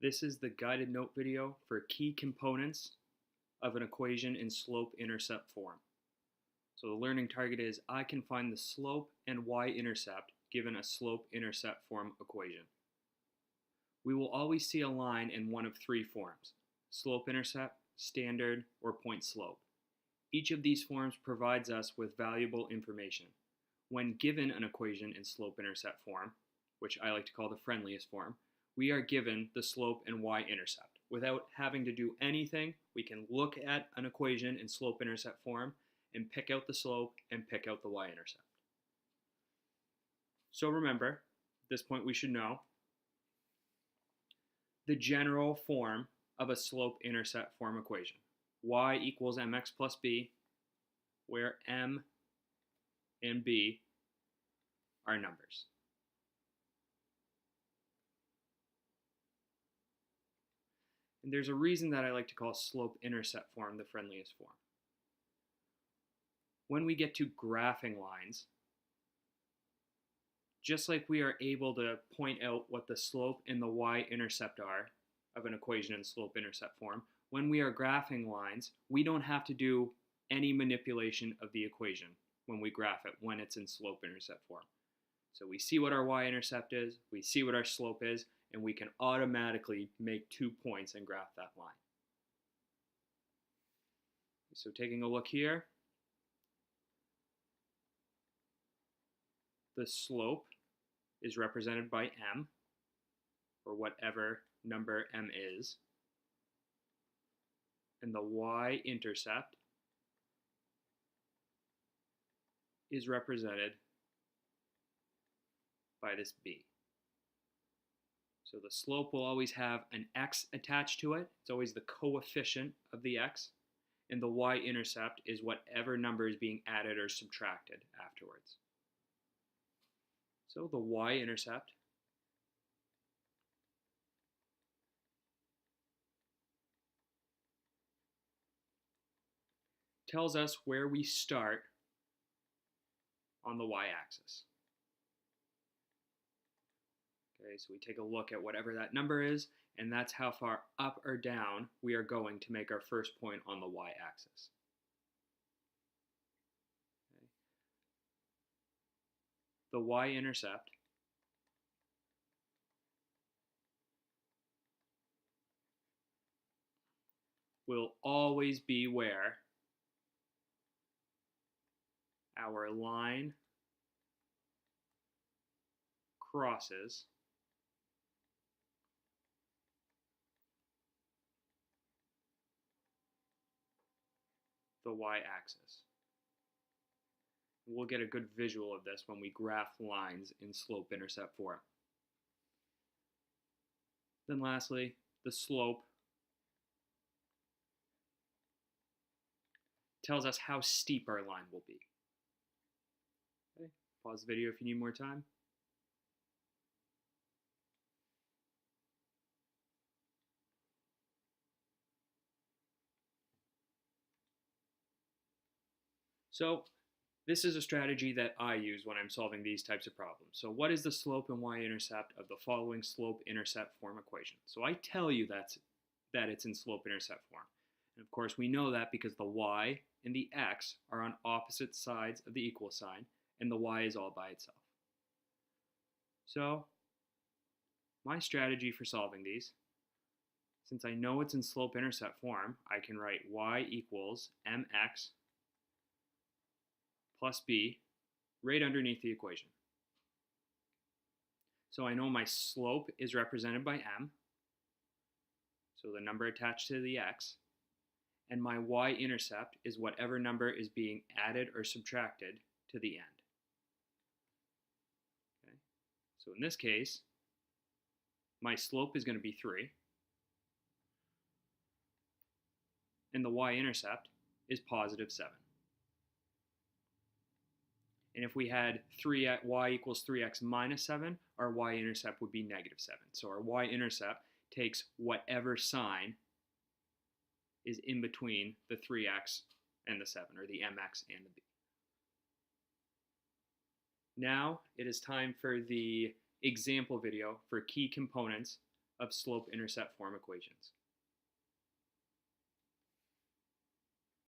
This is the guided note video for key components of an equation in slope-intercept form. So the learning target is I can find the slope and y-intercept given a slope-intercept form equation. We will always see a line in one of three forms: slope-intercept, standard, or point slope. Each of these forms provides us with valuable information. When given an equation in slope-intercept form, which I like to call the friendliest form, we are given the slope and y-intercept. Without having to do anything, we can look at an equation in slope-intercept form and pick out the slope and pick out the y-intercept. So remember, at this point we should know the general form of a slope-intercept form equation. Y equals mx plus b, where m and b are numbers. And there's a reason that I like to call slope-intercept form the friendliest form. When we get to graphing lines, just like we are able to point out what the slope and the y-intercept are of an equation in slope-intercept form, when we are graphing lines, we don't have to do any manipulation of the equation when we graph it when it's in slope-intercept form. So we see what our y-intercept is, we see what our slope is, and we can automatically make 2 points and graph that line. So taking a look here, the slope is represented by m, or whatever number m is, and the y-intercept is represented by this b. So the slope will always have an x attached to it. It's always the coefficient of the x. And the y-intercept is whatever number is being added or subtracted afterwards. So the y-intercept tells us where we start on the y-axis. Okay, so we take a look at whatever that number is, and that's how far up or down we are going to make our first point on the y-axis. Okay. The y-intercept will always be where our line crosses the y-axis. We'll get a good visual of this when we graph lines in slope-intercept form. Then lastly, the slope tells us how steep our line will be. Okay, pause the video if you need more time. So this is a strategy that I use when I'm solving these types of problems. So what is the slope and y-intercept of the following slope-intercept form equation? So I tell you that it's in slope-intercept form. And of course we know that because the y and the x are on opposite sides of the equal sign, and the y is all by itself. So my strategy for solving these, since I know it's in slope-intercept form, I can write y equals mx plus b right underneath the equation. So I know my slope is represented by m, so the number attached to the x, and my y-intercept is whatever number is being added or subtracted to the end. Okay. So in this case, my slope is going to be 3, and the y-intercept is positive 7. And if we had y equals 3x minus 7, our y-intercept would be negative 7. So our y-intercept takes whatever sign is in between the 3x and the 7, or the mx and the b. Now it is time for the example video for key components of slope-intercept form equations.